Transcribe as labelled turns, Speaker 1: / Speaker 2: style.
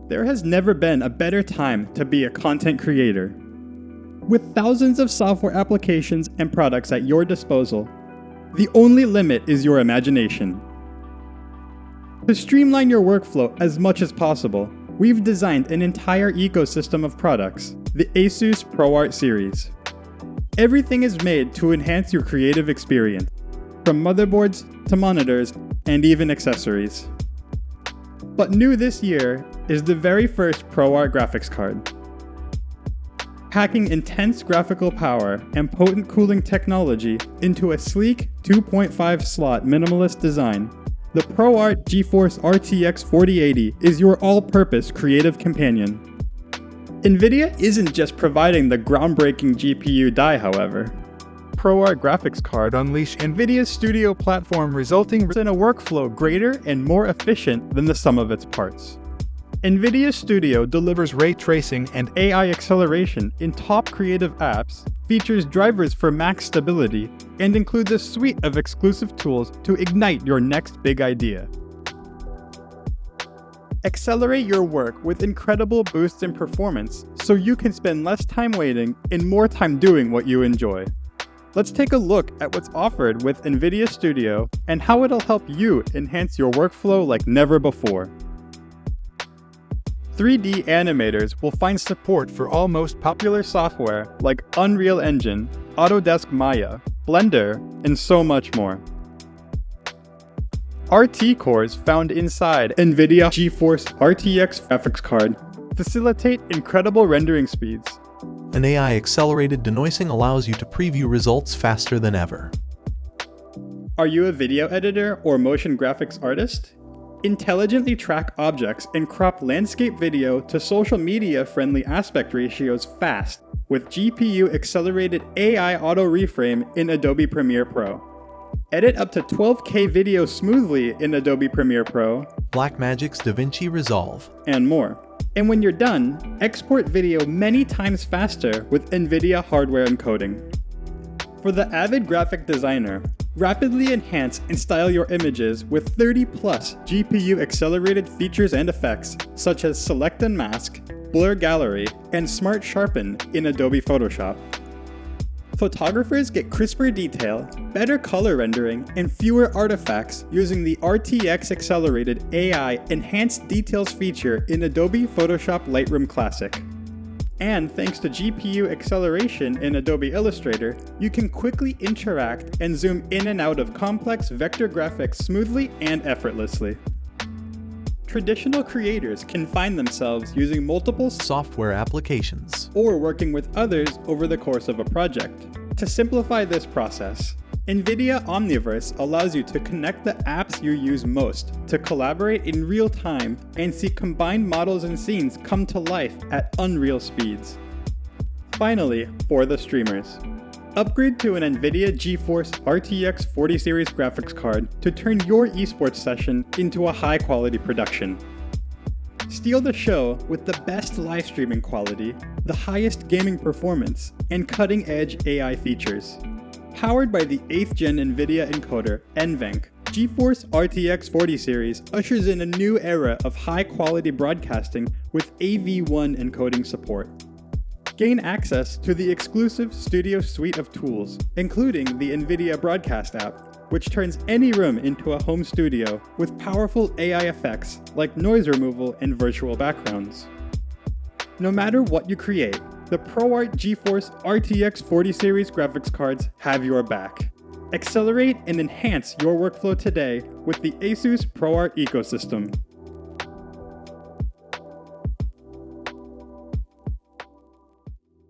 Speaker 1: There has never been a better time to be a content creator. With thousands of software applications and products at your disposal, the only limit is your imagination. To streamline your workflow as much as possible, we've designed an entire ecosystem of products, the ASUS ProArt series. Everything is made to enhance your creative experience, from motherboards to monitors and even accessories. But new this year is the very first ProArt graphics card. Packing intense graphical power and potent cooling technology into a sleek 2.5 slot minimalist design, the ProArt GeForce RTX 4080 is your all-purpose creative companion. NVIDIA isn't just providing the groundbreaking GPU die, however. ProArt graphics card unleash NVIDIA Studio platform, resulting in a workflow greater and more efficient than the sum of its parts. NVIDIA Studio delivers ray tracing and AI acceleration in top creative apps, features drivers for max stability, and includes a suite of exclusive tools to ignite your next big idea. Accelerate your work with incredible boosts in performance so you can spend less time waiting and more time doing what you enjoy. Let's take a look at what's offered with NVIDIA Studio and how it'll help you enhance your workflow like never before. 3D animators will find support for all most popular software like Unreal Engine, Autodesk Maya, Blender, and so much more. RT cores found inside NVIDIA GeForce RTX graphics card facilitate incredible rendering speeds.
Speaker 2: An AI-accelerated denoising allows you to preview results faster than ever.
Speaker 1: Are you a video editor or motion graphics artist? Intelligently track objects and crop landscape video to social media-friendly aspect ratios fast with GPU-accelerated AI auto reframe in Adobe Premiere Pro. Edit up to 12K video smoothly in Adobe Premiere Pro,
Speaker 2: Blackmagic's DaVinci Resolve,
Speaker 1: and more. And when you're done, export video many times faster with NVIDIA hardware encoding. For the avid graphic designer, rapidly enhance and style your images with 30+ GPU-accelerated features and effects such as Select and Mask, Blur Gallery, and Smart Sharpen in Adobe Photoshop. Photographers get crisper detail, better color rendering, and fewer artifacts using the RTX accelerated AI Enhanced Details feature in Adobe Photoshop Lightroom Classic. And thanks to GPU acceleration in Adobe Illustrator, you can quickly interact and zoom in and out of complex vector graphics smoothly and effortlessly. Traditional creators can find themselves using multiple
Speaker 2: software applications
Speaker 1: or working with others over the course of a project. To simplify this process, NVIDIA Omniverse allows you to connect the apps you use most to collaborate in real time and see combined models and scenes come to life at unreal speeds. Finally, for the streamers, upgrade to an NVIDIA GeForce RTX 40 series graphics card to turn your esports session into a high-quality production. Steal the show with the best live streaming quality, the highest gaming performance, and cutting-edge AI features. Powered by the 8th gen NVIDIA encoder, NVENC, GeForce RTX 40 series ushers in a new era of high-quality broadcasting with AV1 encoding support. Gain access to the exclusive Studio suite of tools, including the NVIDIA Broadcast app, which turns any room into a home studio with powerful AI effects like noise removal and virtual backgrounds. No matter what you create, the ProArt GeForce RTX 40 series graphics cards have your back. Accelerate and enhance your workflow today with the ASUS ProArt ecosystem.